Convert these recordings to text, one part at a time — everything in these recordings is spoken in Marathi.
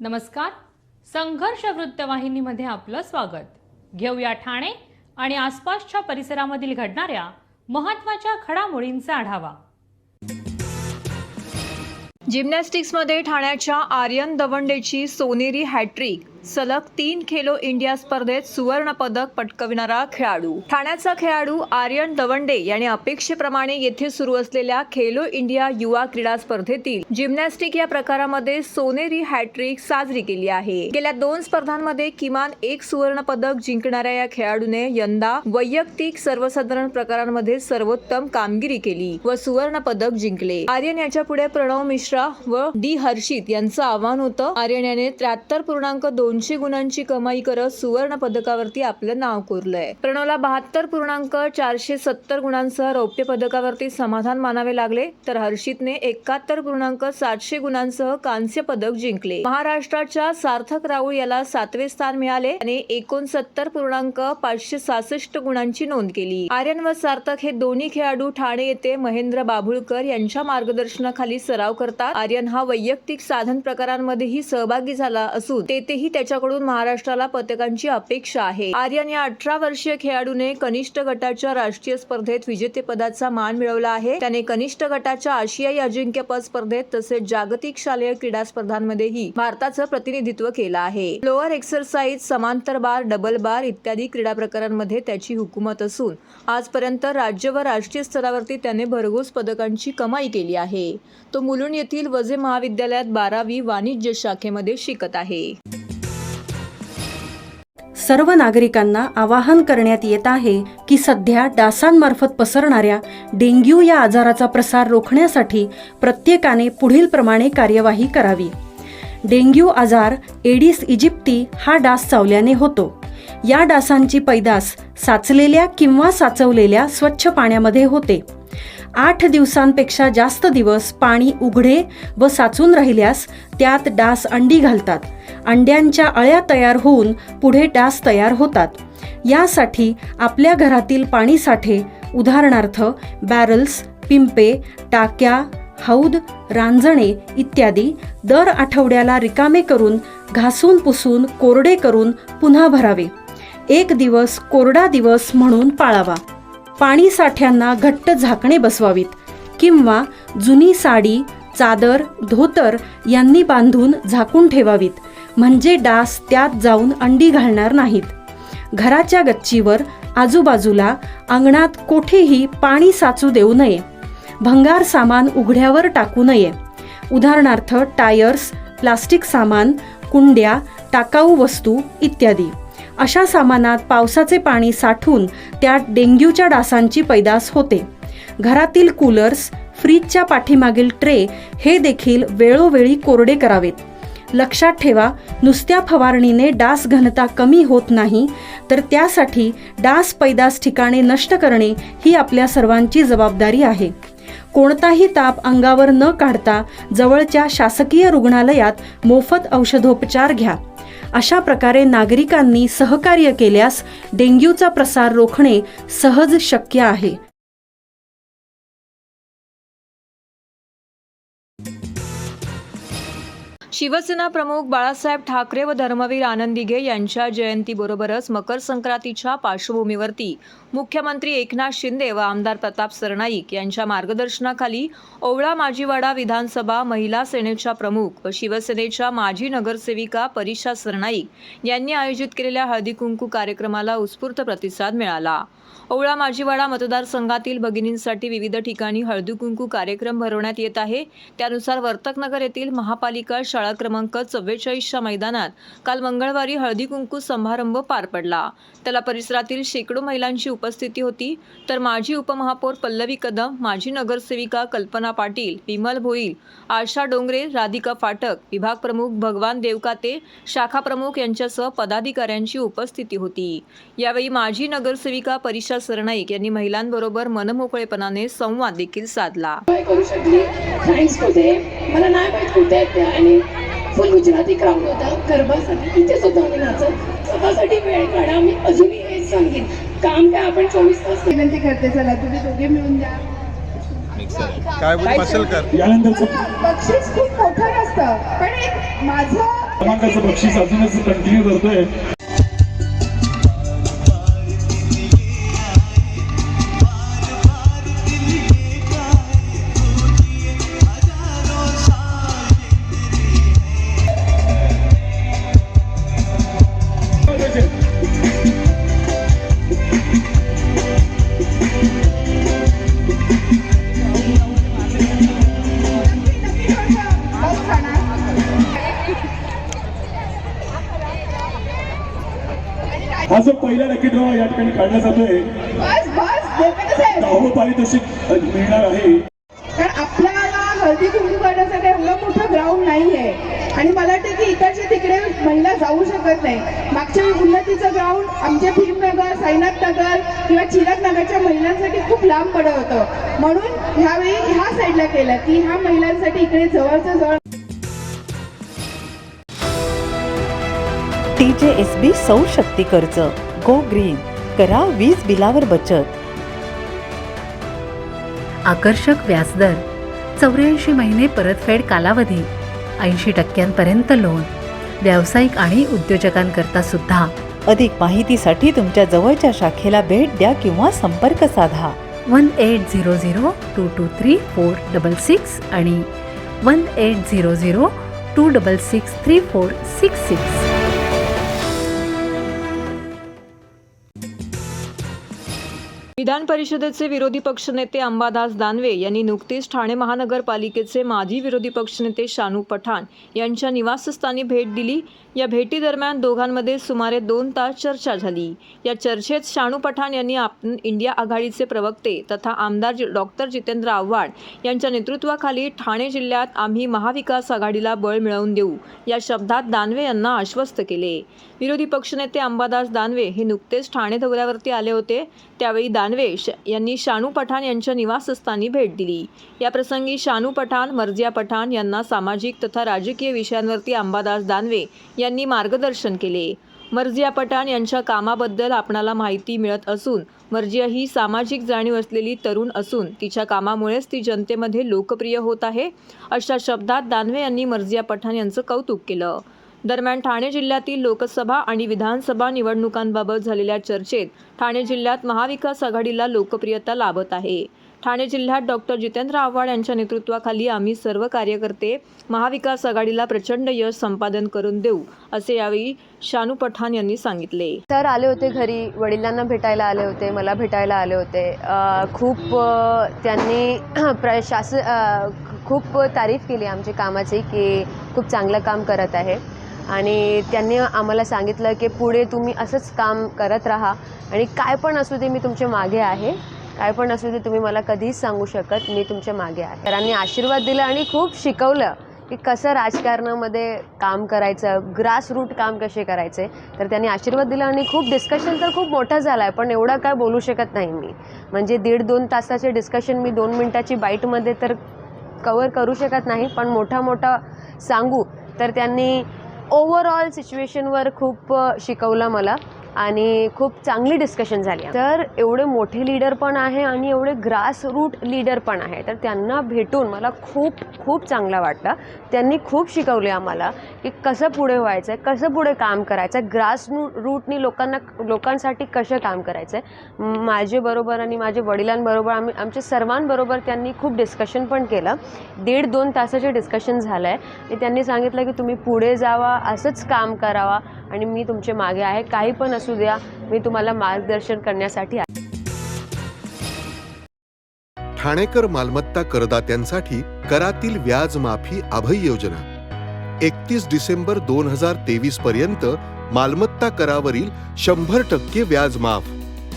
नमस्कार. संघर्ष वृत्तवाहिनीमध्ये आपलं स्वागत. घेऊया ठाणे आणि आसपासच्या परिसरामधील घडणाऱ्या महत्त्वाच्या घडामोडींचा आढावा. जिम्नॅस्टिक्समध्ये ठाण्याच्या आर्यन दवंडेची सोनेरी हॅट्रिक. सलग 3 खेलो इंडिया स्पर्धेत सुवर्ण पदक पटकविणारा खेळाडू. ठाण्याचा खेळाडू आर्यन दवंडे याने अपेक्षेप्रमाणे येथे सुरू असलेल्या खेलो इंडिया युवा क्रीडा स्पर्धेतील जिम्नॅस्टिक या प्रकारामध्ये सोनेरी हॅट्रिक साजरी केली आहे. गेल्या 2 स्पर्धांमध्ये किमान 1 सुवर्ण पदक जिंकणाऱ्या या खेळाडूने यंदा वैयक्तिक सर्वसाधारण प्रकारांमध्ये सर्वोत्तम कामगिरी केली व सुवर्ण पदक जिंकले. आर्यन याच्या पुढे प्रणव मिश्रा व डी हर्षित यांचं आव्हान होतं. आर्यन याने 73.200 गुणांची कमाई करत सुवर्ण पदकावरती आपलं नाव कोरलंय. प्रणवला 72.470 गुणांसह रौप्य पदकावरती समाधान मानावे लागले, तर हर्षितने 71.700 गुणांसह कांस्य पदक जिंकले. महाराष्ट्राच्या सार्थक राऊळ याला 7वे स्थान मिळाले आणि 69.566 गुणांची नोंद केली. आर्यन व सार्थक हे दोन्ही खेळाडू ठाणे येथे महेंद्र बाभुळकर यांच्या मार्गदर्शनाखाली सराव करतात. आर्यन हा वैयक्तिक साधन प्रकारांमध्येही सहभागी झाला असून तेथेही त्याच्याकडून महाराष्ट्राला पदकांची अपेक्षा आहे. आर्यन या 18 वर्षीय खेळाडूने कनिष्ठ गटाच्या राष्ट्रीय स्पर्धेत विजेतेपदाचा मान मिळवला आहे. त्याने कनिष्ठ गटाच्या आशियाई अजिंक्यपद स्पर्धेत तसेच जागतिक शालेय क्रीडा स्पर्धांमध्येही भारताचं प्रतिनिधित्व केलं आहे. फ्लोअर एक्सरसाइज, समांतर बार, डबल बार इत्यादी क्रीडा प्रकारांमध्ये त्याची हुकूमत असून आजपर्यंत राज्य व राष्ट्रीय स्तरावरती त्याने भरघोस पदकांची कमाई केली आहे. तो मुलुंड येथील वजे महाविद्यालयात 12वी वाणिज्य शाखेमध्ये शिकत आहे. सर्व नागरिकांना आवाहन करण्यात येत आहे की सध्या डासांमार्फत पसरणाऱ्या डेंग्यू या आजाराचा प्रसार रोखण्यासाठी प्रत्येकाने पुढील प्रमाणे कार्यवाही करावी. डेंग्यू आजार एडिस इजिप्ती हा डास चावल्याने होतो. या डासांची पैदास साचलेल्या किंवा साचवलेल्या स्वच्छ पाण्यामध्ये होते. 8 दिवसांपेक्षा जास्त दिवस पाणी उघडे व साचून राहिल्यास त्यात डास अंडी घालतात. अंड्यांच्या अळ्या तयार होऊन पुढे डास तयार होतात. यासाठी आपल्या घरातील पाणी साठे उदाहरणार्थ बॅरल्स, पिंपे, टाक्या, हौद, रांजणे इत्यादी दर आठवड्याला रिकामे करून घासून पुसून कोरडे करून पुन्हा भरावे. 1 दिवस कोरडा दिवस म्हणून पाळावा. पाणी साठ्यांना घट्ट झाकणे बसवावीत किंवा जुनी साडी, चादर, धोतर यांनी बांधून झाकून ठेवावीत, म्हणजे डास त्यात जाऊन अंडी घालणार नाहीत. घराच्या गच्चीवर, आजूबाजूला, अंगणात कोठेही पाणी साचू देऊ नये. भंगार सामान उघड्यावर टाकू नये. उदाहरणार्थ टायर्स, प्लास्टिक सामान, कुंड्या, टाकाऊ वस्तू इत्यादी. अशा सामानात पावसाचे पाणी साठून त्यात डेंग्यूच्या डासांची पैदास होते. घरातील कूलर्स, फ्रीजच्या पाठीमागील ट्रे हे देखील वेळोवेळी कोरडे करावेत. लक्षात ठेवा, नुसत्या फवारणीने डास घनता कमी होत नाही, तर त्यासाठी डास पैदास ठिकाणे नष्ट करणे ही आपल्या सर्वांची जबाबदारी आहे. कोणताही ताप अंगावर न काढता जवळच्या शासकीय रुग्णालयात मोफत औषधोपचार घ्या. अशा प्रकारे नागरिकांनी सहकार्य केल्यास डेंग्यूचा प्रसार रोखणे सहज शक्य आहे. शिवसेना प्रमुख बाळासाहेब ठाकरे व धर्मवीर आनंद दिघे यांच्या जयंतीबरोबरच मकर संक्रांतीच्या पार्श्वभूमीवरती मुख्यमंत्री एकनाथ शिंदे व आमदार प्रताप सरनाईक यांच्या मार्गदर्शनाखाली ओवळा माजीवाडा विधानसभा महिला सेनेच्या प्रमुख व शिवसेनेच्या माजी नगरसेविका परीक्षा सरनाईक यांनी आयोजित केलेल्या हळदी कुंकू कार्यक्रमाला उत्स्फूर्त प्रतिसाद मिळाला. ओवळा माजीवाडा मतदारसंघातील भगिनींसाठी विविध ठिकाणी हळदी कुंकू कार्यक्रम भरवण्यात येत आहे. त्यानुसार वर्तकनगर येथील महापालिका शाळा क्रमांक 44च्या मैदानात काल मंगळवारी हळदी कुंकू समारंभ पार पडला. त्याला परिसरातील शेकडो महिलांची उपस्थिती होती. तर माजी उपमहापौर पल्लवी कदम, माजी नगरसेविका कल्पना पाटील, विमल भोईल, आशा डोंगरे, राधिका फाटक, विभाग प्रमुख भगवान देवकाते, शाखा प्रमुख यांच्यासह पदाधिकाऱ्यांची उपस्थिती होती. यावेळी माजी नगरसेविका परीक्षा सरनाईक यांनी महिलांबरोबर मनमोकळेपणाने संवाद देखील साधला. फुल गुजराती क्राऊड होता. गरबासाठी तिथेच होता आम्ही नाचत. स्वतःसाठी वेळ काढा. मी अजूनही हेच सांगेन, काम काय आपण 24 तास विनंती करते. चला तुम्ही दोघे मिळून द्या. काय बोल बसेल कर. बक्षीस खूप मोठं नसतं, पण एक माझं क्रमांकाचं बक्षीस अजूनच कंटिन्यू करतोय. हा जो पहिला लकी ड्रॉ या ठिकाणी काढला जातोय, बस बस डोक्यातच आहे. 10वं पारितोषिक मिळणार आहे. कारण आपल्याला हळदी कुंकू करण्यासाठी एवढं मोठं ग्राउंड नाही आहे आणि मला वाटतं की इकडच्या तिकडे महिला जाऊ शकत नाही. मागच्या वेळी उन्नतीचं ग्राउंड आमच्या भीमनगर, साईनाथ नगर किंवा चिराग नगरच्या महिलांसाठी खूप लांब पडत होतं, म्हणून ह्यावेळी ह्या साईडला केलं की ह्या महिलांसाठी इकडे जवळच्या जवळ. TJSB सौर शक्ती कर्ज, गो ग्रीन, करा वीज बिलावर बचत. आकर्षक व्याजदर, 84 महिने परतफेड कालावधी, 80% लोन, व्यावसायिक आणि उद्योजकांकरता सुद्धा. अधिक माहितीसाठी तुमच्या जवळच्या शाखेला भेट द्या किंवा संपर्क साधा 1800-223-466 आणि 1800-266-3466. विधान परिषदेचे विरोधी पक्षनेते अंबादास दानवे यांनी नुकतीच ठाणे महानगरपालिकेचे माजी विरोधी पक्षनेते शानू पठाण यांच्या निवासस्थानी भेट दिली. या भेटीदरम्यान दोघांमध्ये सुमारे 2 तास चर्चा झाली. या चर्चेत शानू पठाण यांनी आपण इंडिया आघाडीचे प्रवक्ते तथा आमदार डॉक्टर जितेंद्र आव्हाड यांच्या नेतृत्वाखाली ठाणे जिल्ह्यात आम्ही महाविकास आघाडीला बळ मिळवून देऊ या शब्दात दानवे यांना आश्वस्त केले. विरोधी पक्षनेते अंबादास दानवे हे नुकतेच ठाणे दौऱ्यावरती आले होते. त्यावेळी दानवे यांनी शानू पठाण यांच्या निवासस्थानी भेट दिली. याप्रसंगी शानू पठाण, मर्जिया पठाण यांना सामाजिक तथा राजकीय विषयांवरती अंबादास दानवे यांनी मार्गदर्शन केले. मर्जिया पठाण यांच्या कामाबद्दल आपणाला माहिती मिळत असून मर्जिया ही सामाजिक जाणीव असलेली तरुण असून तिच्या कामामुळेच ती जनतेमध्ये लोकप्रिय होत आहे, अशा शब्दात दानवे यांनी मर्जिया पठाण यांचं कौतुक केलं. दरम्यान ठाणे जिल्ह्यातील लोकसभा आणि विधानसभा निवडणुकांबाबत झालेल्या चर्चेत ठाणे जिल्ह्यात महाविकास आघाडीला लोकप्रियता लाभत आहे. ठाणे जिल्ह्यात डॉक्टर जितेंद्र आव्हाड यांच्या नेतृत्वाखाली आम्ही सर्व कार्यकर्ते महाविकास आघाडीला प्रचंड यश संपादन करून देऊ, असे यावेळी शानू पठाण यांनी सांगितले. सर आले होते घरी, वडिलांना भेटायला आले होते, मला भेटायला आले होते. त्यांनी खूप तारीफ केली आमच्या कामाची की खूप चांगलं काम करत आहे आणि त्यांनी आम्हाला सांगितलं की पुढे तुम्ही असंच काम करत राहा आणि काय पण असू दे मी तुमच्या मागे आहे, काय पण असू दे तुम्ही मला कधीच सांगू शकत, मी तुमच्या मागे आहे. सरांनी आशीर्वाद दिला आणि खूप शिकवलं की कसं राजकारणामध्ये काम करायचं, ग्रासरूट काम कसे करायचे. तर त्यांनी आशीर्वाद दिला आणि खूप डिस्कशन तर खूप मोठा झाला आहे, पण एवढा काय बोलू शकत नाही मी. म्हणजे 1.5-2 तासाचे डिस्कशन मी 2 मिनिटाची बाईटमध्ये तर कवर करू शकत नाही, पण मोठा सांगू तर त्यांनी ओव्हरऑल सिच्युएशनवर खूप शिकवलं मला आणि खूप चांगली डिस्कशन झाली. तर एवढे मोठे लीडर पण आहे आणि एवढे ग्रासरूट लीडर पण आहे, तर त्यांना भेटून मला खूप चांगलं वाटलं. त्यांनी खूप शिकवले आम्हाला की कसं पुढे व्हायचं आहे, कसं पुढे काम करायचं आहे, ग्रासरूटनी लोकांसाठी कसं काम करायचं आहे. माझ्याबरोबर आणि माझ्या वडिलांबरोबर आमच्या सर्वांबरोबर त्यांनी खूप डिस्कशन पण केलं. 1.5-2 तासाचे डिस्कशन झालं आहे आणि त्यांनी सांगितलं की तुम्ही पुढे जावा, असंच काम करावा आणि मी तुमच्या मागे आहे, काही पण असू द्या, मी तुम्हाला मार्गदर्शन करण्यासाठी आहे. ठाणेकर मालमत्ता करदात्यांसाठी करातील व्याज माफी अभय योजना 31 डिसेंबर 2023 पर्यंत मालमत्ता करावरील 100% व्याज माफ.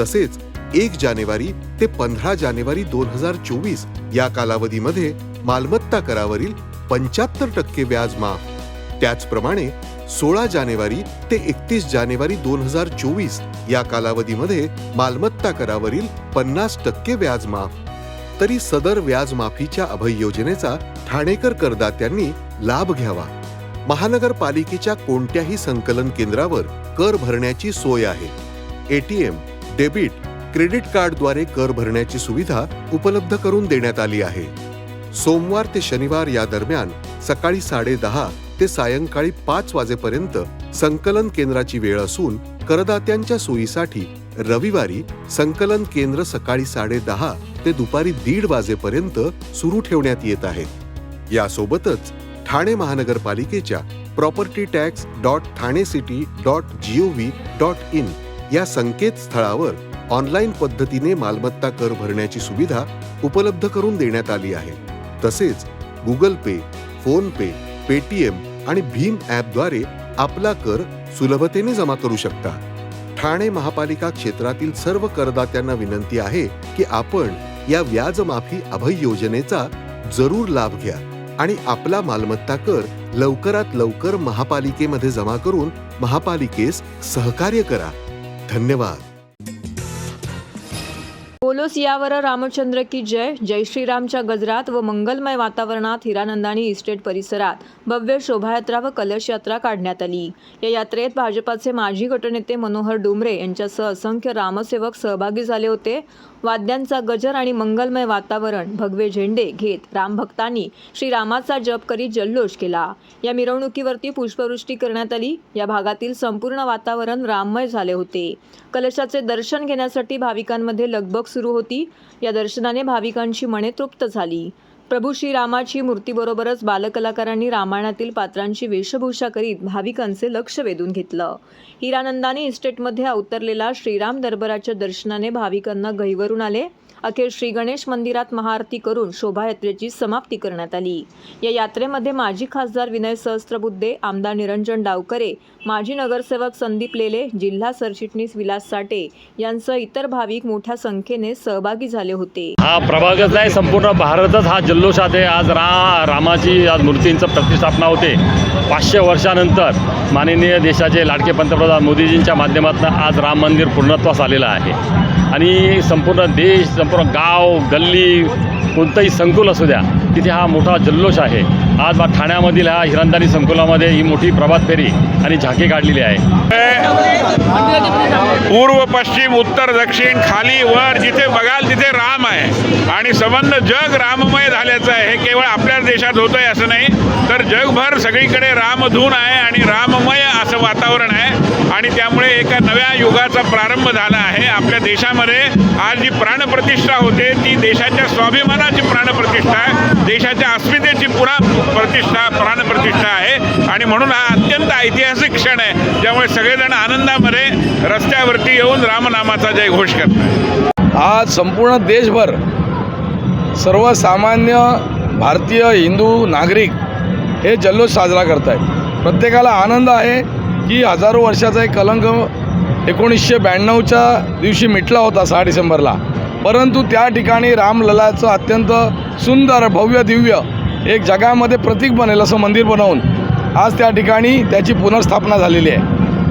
तसेच 1 जानेवारी ते 15 जानेवारी 2024 या कालावधीमध्ये मालमत्ता करावरील 75% व्याज माफ. त्याचप्रमाणे 16 जानेवारी ते 31 जानेवारी 2024 या कालावधीमध्ये मालमत्ता करावरील 50% व्याज माफ. तरी सदर व्याज माफीच्या अभय योजनेचा ठाणेकर करदात्यांनी लाभ घ्यावा. महानगरपालिकेच्या कोणत्याही संकलन केंद्रावर कर भरण्याची सोय आहे. ATM, डेबिट, क्रेडिट कार्डद्वारे कर भरण्याची सुविधा उपलब्ध करून देण्यात आली आहे. सोमवार ते शनिवार या दरम्यान सकाळी 10:30 ते सायंकाळी 5 वाजेपर्यंत संकलन केंद्राची वेळ असून करदात्यांच्या सोयीसाठी रविवारी संकलन केंद्र सकाळी 10:30 ते दुपारी 1:30 वाजेपर्यंत सुरू ठेवण्यात येत आहेत. यासोबतच ठाणे महानगरपालिकेच्या propertytax.thanecity.gov.in या संकेतस्थळावर ऑनलाईन पद्धतीने मालमत्ता कर भरण्याची सुविधा उपलब्ध करून देण्यात आली आहे. तसेच गुगल पे, फोन पे, पेटीएम आणि भीम ॲपद्वारे आपला कर सुलभतेने जमा करू शकता. ठाणे महापालिका क्षेत्रातील सर्व करदात्यांना विनंती आहे की आपण या व्याज माफी अभय योजनेचा जरूर लाभ घ्या आणि आपला मालमत्ता कर लवकरात लवकर महापालिकेमध्ये जमा करून महापालिकेस सहकार्य करा. धन्यवाद. बोलो सियावर रामचंद्र की जय. जय श्रीरामच्या गजरात व मंगलमय वातावरणात हिरानंदानी इस्टेट परिसरात भव्य शोभायात्रा व कलश यात्रा काढण्यात आली. या यात्रेत भाजपाचे माजी गटनेते मनोहर डुमरे यांच्यासह असंख्य रामसेवक सहभागी झाले होते. वाद्यांचा गजर आणि मंगलमय वातावरण, भगवे झेंडे घेत रामभक्तांनी श्रीरामाचा जप करीत जल्लोष केला. या मिरवणुकीवरती पुष्पवृष्टी करण्यात आली. या भागातील संपूर्ण वातावरण राममय झाले होते. कलशाचे दर्शन घेण्यासाठी भाविकांमध्ये लगबग सुरू होती. या दर्शनाने भाविकांची मने तृप्त झाली. प्रभू श्रीरामाची मूर्तीबरोबरच बालकलाकारांनी रामायणातील पात्रांची वेशभूषा करीत भाविकांचे लक्ष वेधून घेतलं. हिरानंदानी इस्टेटमध्ये अवतरलेला श्रीराम दरबाराच्या दर्शनाने भाविकांना गहिवरून आले. अखेर श्री गणेश मंदिरात महाआरती करून शोभायात्रेची समाप्ती करण्यात आली. या यात्रेमध्ये माजी खासदार विनय सहस्त्रबुद्धे, आमदार निरंजन डावकरे, माजी नगरसेवक संदीप लेले, जिल्हा सरचिटणीस विलास साठे यांसह इतर भाविक मोठ्या संख्येने सहभागी झाले होते. हा प्रभागच नाही, संपूर्ण भारतच हा जल्लोषात आहे. आज रामाची आज मूर्तींचं प्रतिष्ठापना होते. 500 वर्षानंतर माननीय देशाचे लाडके पंतप्रधान मोदीजींच्या माध्यमातून आज राम मंदिर पूर्णत्वास आलेलं आहे आणि संपूर्ण देश, संपूर्ण गाव, गल्ली, कोणतंही संकुल असू द्या, तिथे हा मोठा जल्लोष आहे. आज ठाण्यामधील ह्या हिरानंदानी संकुलामध्ये ही मोठी प्रभात फेरी आणि झाके काढलेली आहे. पूर्व, पश्चिम, उत्तर, दक्षिण, खाली, वर जिथे बघाल तिथे राम आहे आणि संबंध जग राममय झाल्याचं आहे. हे केवळ आपल्या देशात होतंय असं नाही, तर जगभर सगळीकडे रामधून आहे आणि राममय असं वातावरण आहे आणि त्यामुळे एका नव्या युगाचा प्रारंभ झाला आहे. आपल्या देशामध्ये आज जी प्राणप्रतिष्ठा होते ती देशाच्या स्वाभिमानाची प्राणप्रतिष्ठा आहे, देशाच्या अस्मितेची प्राणप्रतिष्ठा आहे आणि म्हणून हा अत्यंत ऐतिहासिक क्षण आहे. त्यामुळे सगळेजण आनंदामध्ये रस्त्यावरती येऊन रामनामाचा जयघोष करतात. आज संपूर्ण देशभर सर्वसामान्य भारतीय हिंदू नागरिक हे जल्लोष साजरा करत आहेत. प्रत्येकाला आनंद आहे की हजारो वर्षाचा एक कलंक 1992च्या दिवशी मिटला होता 6 डिसेंबरला, परंतु त्या ठिकाणी रामललाचं अत्यंत सुंदर, भव्य, दिव्य एक जगामध्ये प्रतीक बनेल असं मंदिर बनवून आज त्या ठिकाणी त्याची पुनर्स्थापना झालेली आहे.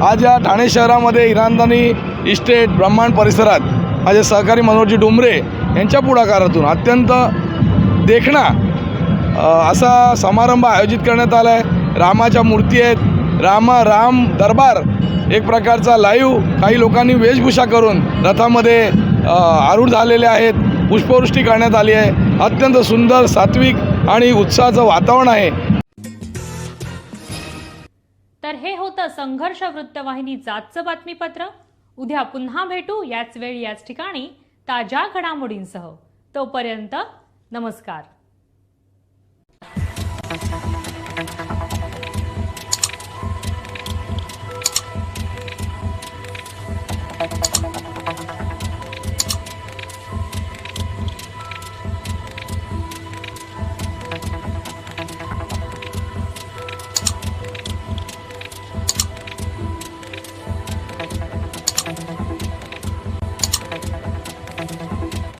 आज या ठाणे शहरामध्ये हिरानंदानी इस्टेट ब्रह्मांड परिसरात माझे सहकारी मनोहरजी डुमरे यांच्या पुढाकारातून अत्यंत देखणा असा समारंभ आयोजित करण्यात आला आहे. रामाच्या मूर्ती आहेत, राम दरबार एक प्रकारचा लाईव्ह काही लोकांनी वेशभूषा करून रथामध्ये आरूढ झालेले आहेत. पुष्पवृष्टी करण्यात आली आहे. अत्यंत सुंदर, सात्विक आणि उत्साहाचं वातावरण आहे. तर हे होतं संघर्ष वृत्तवाहिनीचं आजचं बातमीपत्र. उद्या पुन्हा भेटू याच वेळी याच ठिकाणी ताज्या घडामोडींसह. तोपर्यंत नमस्कार.